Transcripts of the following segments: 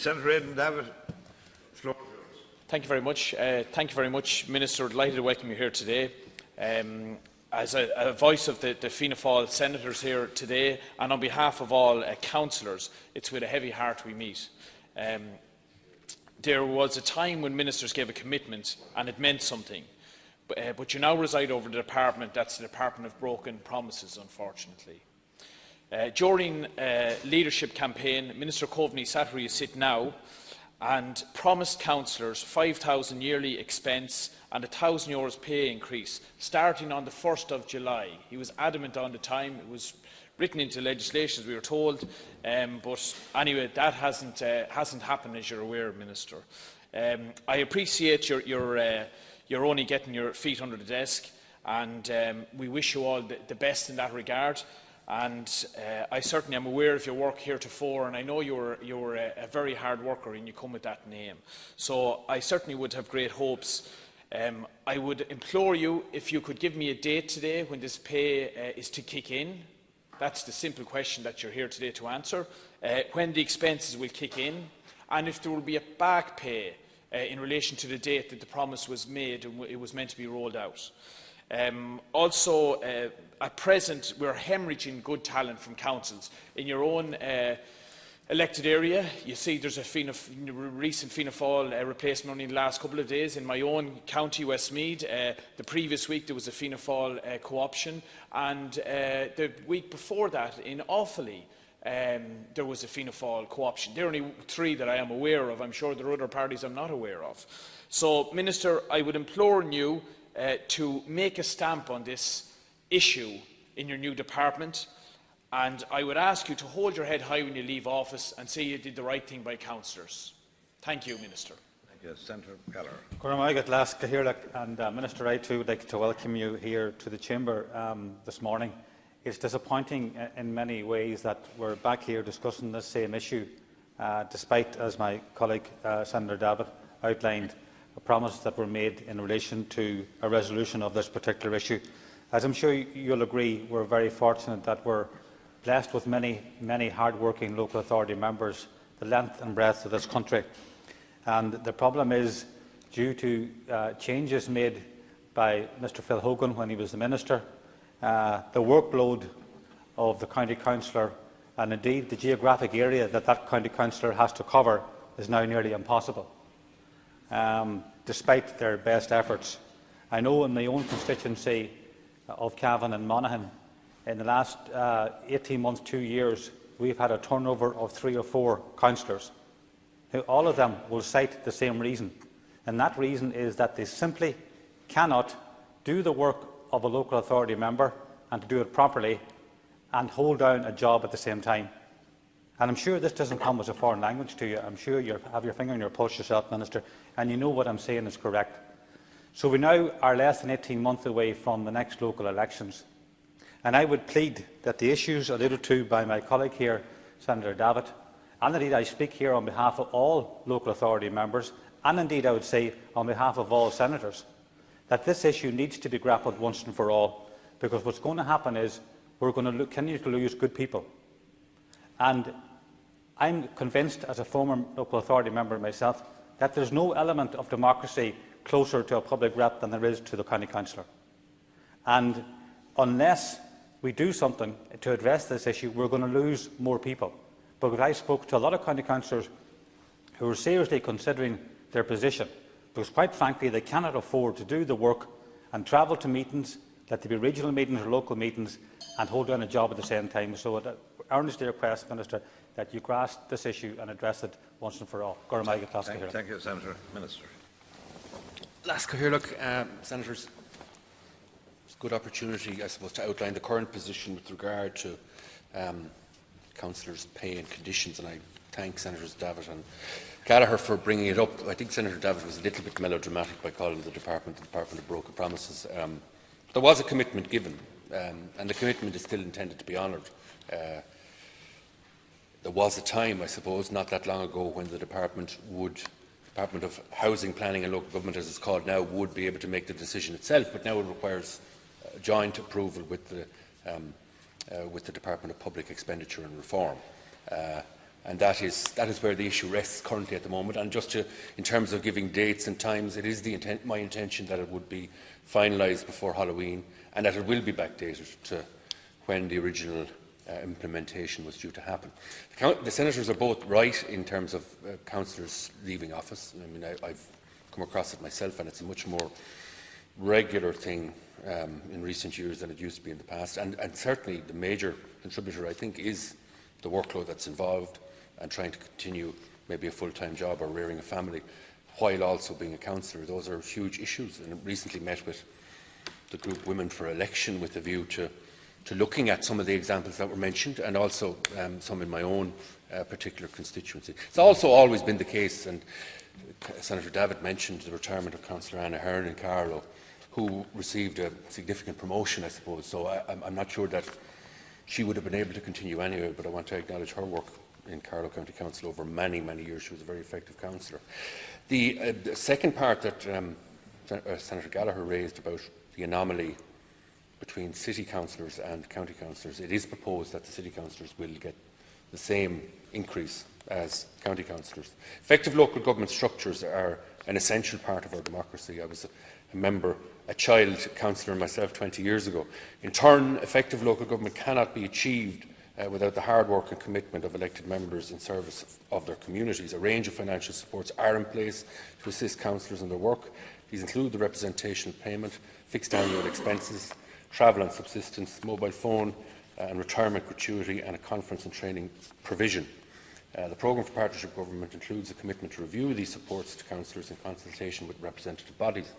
Senator Aidan Davitt. Thank you very much. Thank you very much, Minister. Delighted to welcome you here today. As a voice of the Fianna Fáil senators here today, and on behalf of all councillors, it's with a heavy heart we meet. There was a time when ministers gave a commitment and it meant something, but you now reside over the department that's the Department of Broken Promises, unfortunately. During leadership campaign, Minister Coveney sat where you sit now and promised councillors 5,000 yearly expense and €1,000 pay increase starting on the 1st of July. He was adamant on the time. It was written into legislation, as we were told, but anyway, that hasn't happened, as you're aware, Minister. I appreciate you're only getting your feet under the desk, and we wish you all the best in that regard. And I certainly am aware of your work heretofore, and I know you're a very hard worker and you come with that name. So I certainly would have great hopes. I would implore you, if you could give me a date today when this pay is to kick in. That's the simple question that you're here today to answer. When the expenses will kick in, and if there will be a back pay in relation to the date that the promise was made and it was meant to be rolled out. Also, at present, we're hemorrhaging good talent from councils. In your own elected area, you see there's a recent Fianna Fáil replacement only in the last couple of days. In my own county, Westmeath, the previous week there was a Fianna Fáil co-option, and the week before that in Offaly there was a Fianna Fáil co-option. There are only 3 that I am aware of. I'm sure there are other parties I'm not aware of. So, Minister, I would implore you to make a stamp on this issue in your new department, and I would ask you to hold your head high when you leave office and say you did the right thing by councillors. Thank you, Minister. Thank you, Senator Gallagher. And Minister, I too would like to welcome you here to the Chamber this morning. It's disappointing in many ways that we're back here discussing this same issue, despite, as my colleague Senator Davitt outlined, promises that were made in relation to a resolution of this particular issue. As I'm sure you'll agree, we're very fortunate that we're blessed with many hard-working local authority members, the length and breadth of this country. And the problem is, due to changes made by Mr Phil Hogan when he was the Minister, the workload of the County Councillor and indeed the geographic area that County Councillor has to cover is now nearly impossible. Despite their best efforts. I know in my own constituency of Cavan and Monaghan, in the last 18 months, 2 years, we've had a turnover of 3 or 4 councillors, who all of them will cite the same reason. And that reason is that they simply cannot do the work of a local authority member and to do it properly and hold down a job at the same time. And I'm sure this doesn't come as a foreign language to you. I'm sure you have your finger on your pulse yourself, Minister, and you know what I'm saying is correct. So we now are less than 18 months away from the next local elections. And I would plead that the issues alluded to by my colleague here, Senator Davitt, and indeed I speak here on behalf of all local authority members, and indeed I would say on behalf of all senators, that this issue needs to be grappled once and for all, because what's going to happen is we're going to continue to lose good people. And I'm convinced, as a former local authority member myself, that there's no element of democracy closer to a public rep than there is to the county councillor. And unless we do something to address this issue, we're going to lose more people. Because I spoke to a lot of county councillors who are seriously considering their position, because quite frankly they cannot afford to do the work and travel to meetings, let there be regional meetings or local meetings, and hold down a job at the same time. So I earnestly request, Minister, that you grasp this issue and address it once and for all. Thank you, Senator. Minister. Senators, it's a good opportunity, I suppose, to outline the current position with regard to councillors' pay and conditions, and I thank Senators Davitt and Gallagher for bringing it up. I think Senator Davitt was a little bit melodramatic by calling the Department of Broken Promises. There was a commitment given, and the commitment is still intended to be honoured. There was a time, I suppose, not that long ago, when the Department of Housing, Planning and Local Government, as it's called now, would be able to make the decision itself, but now it requires joint approval with the Department of Public Expenditure and Reform. And that is where the issue rests currently at the moment. And just in terms of giving dates and times, it is my intention that it would be finalised before Halloween, and that it will be backdated to when the original implementation was due to happen. The senators are both right in terms of councillors leaving office. I mean, I've come across it myself, and it's a much more regular thing in recent years than it used to be in the past. And certainly the major contributor, I think, is the workload that's involved and trying to continue maybe a full-time job or rearing a family while also being a councillor. Those are huge issues, and I recently met with the group Women for Election with a view to looking at some of the examples that were mentioned, and also some in my own particular constituency. It's also always been the case, and Senator Davitt mentioned the retirement of Councillor Anna Hearn in Carlow, who received a significant promotion, I suppose. So I'm not sure that she would have been able to continue anyway, but I want to acknowledge her work in Carlow County Council over many, many years. She was a very effective councillor. The second part that Senator Gallagher raised about the anomaly between city councillors and county councillors, it is proposed that the city councillors will get the same increase as county councillors. Effective local government structures are an essential part of our democracy. I was a member, a child councillor myself 20 years ago. In turn, effective local government cannot be achieved without the hard work and commitment of elected members in service of their communities. A range of financial supports are in place to assist councillors in their work. These include the representational payment, fixed annual expenses, travel and subsistence, mobile phone and retirement gratuity, and a conference and training provision. The programme for partnership government includes a commitment to review these supports to councillors in consultation with representative bodies.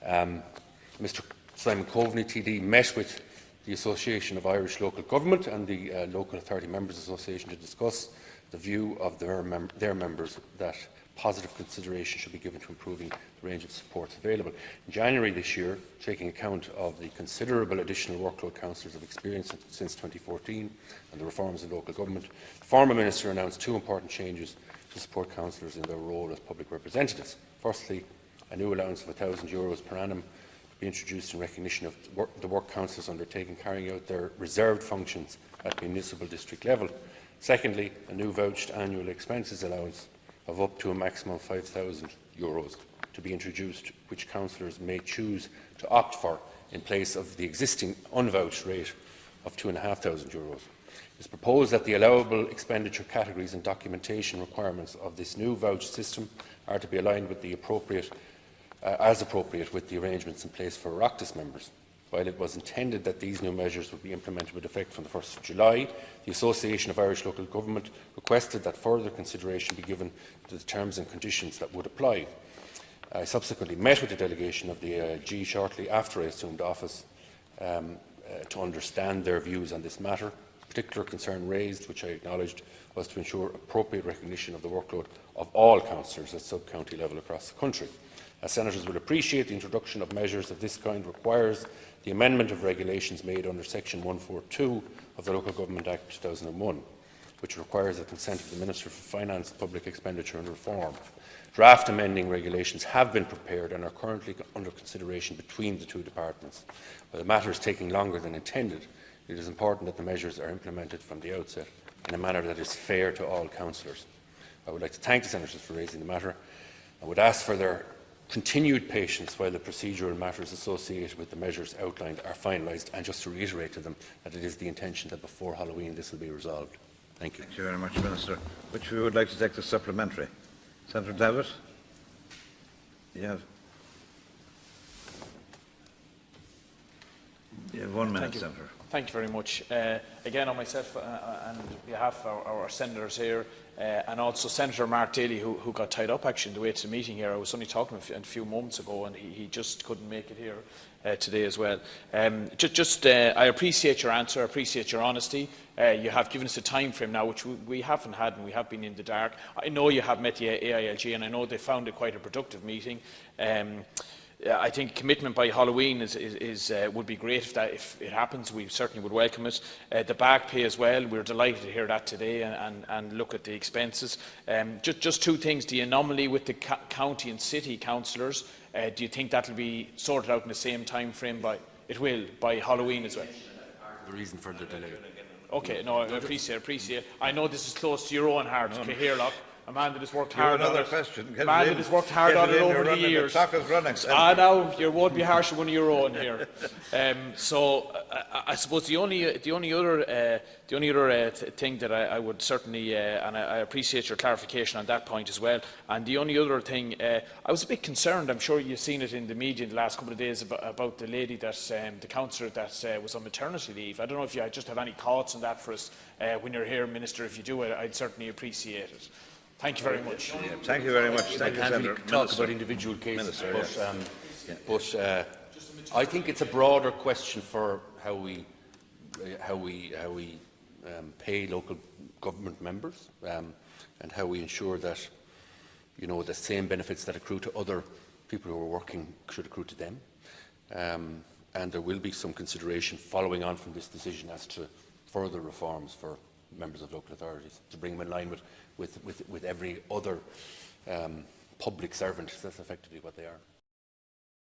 Mr Simon Coveney, TD, met with the Association of Irish Local Government and the Local Authority Members Association to discuss the view of their members that positive consideration should be given to improving the range of supports available. In January this year, taking account of the considerable additional workload councillors have experienced since 2014 and the reforms in local government, the former Minister announced two important changes to support councillors in their role as public representatives. Firstly, a new allowance of €1,000 per annum to be introduced in recognition of the work councillors undertaking carrying out their reserved functions at municipal district level. Secondly, a new vouched annual expenses allowance of up to a maximum of €5,000 to be introduced, which councillors may choose to opt for in place of the existing unvouched rate of €2,500. It is proposed that the allowable expenditure categories and documentation requirements of this new vouched system are to be aligned with the as appropriate with the arrangements in place for Oireachtas members. While it was intended that these new measures would be implemented with effect from the 1st of July, the Association of Irish Local Government requested that further consideration be given to the terms and conditions that would apply. I subsequently met with the delegation of the AILG shortly after I assumed office to understand their views on this matter. A particular concern raised, which I acknowledged, was to ensure appropriate recognition of the workload of all councillors at sub-county level across the country. As senators will appreciate, the introduction of measures of this kind requires the amendment of regulations made under Section 142 of the Local Government Act 2001, which requires the consent of the Minister for Finance, Public Expenditure and Reform. Draft amending regulations have been prepared and are currently under consideration between the two departments. While the matter is taking longer than intended, it is important that the measures are implemented from the outset in a manner that is fair to all councillors. I would like to thank the senators for raising the matter. I would ask for their continued patience while the procedural matters associated with the measures outlined are finalised, and just to reiterate to them that it is the intention that before Halloween this will be resolved. Thank you. Thank you very much, Minister. Which we would like to take the supplementary. Senator Davitt? You have 1 minute, Senator. Thank you very much. Again, on myself and on behalf of our senators here, and also Senator Mark Daly, who got tied up actually in the way to the meeting here. I was only talking to him a few moments ago, and he just couldn't make it here today as well. I appreciate your answer, I appreciate your honesty. You have given us a time frame now, which we haven't had, and we have been in the dark. I know you have met the AILG, and I know they found it quite a productive meeting. I think commitment by Halloween would be great if it happens. We certainly would welcome it. The back pay as well, we're delighted to hear that today and look at the expenses. Just two things, the anomaly with the county and city councillors, do you think that will be sorted out in the same time frame by Halloween as well? The reason for the delay. Okay, no, I appreciate. I know this is close to your own heart, Cahirlock. A man that has worked You have hard on another it. question. A man that has worked hard on it over the years. The clock is running. Now you won't be harsh on one of your own here. I suppose the only other thing that I would certainly, and I appreciate your clarification on that point as well. And the only other thing, I was a bit concerned. I'm sure you've seen it in the media in the last couple of days about the lady that the councillor that was on maternity leave. I don't know if you just have any thoughts on that for us when you're here, Minister. If you do, I'd certainly appreciate it. Thank you very much. Yeah, thank you very much. I can't really talk about individual cases, but I think it's a broader question for how we pay local government members and how we ensure that the same benefits that accrue to other people who are working should accrue to them. And there will be some consideration following on from this decision as to further reforms for members of local authorities to bring them in line with every other public servant. That's effectively what they are.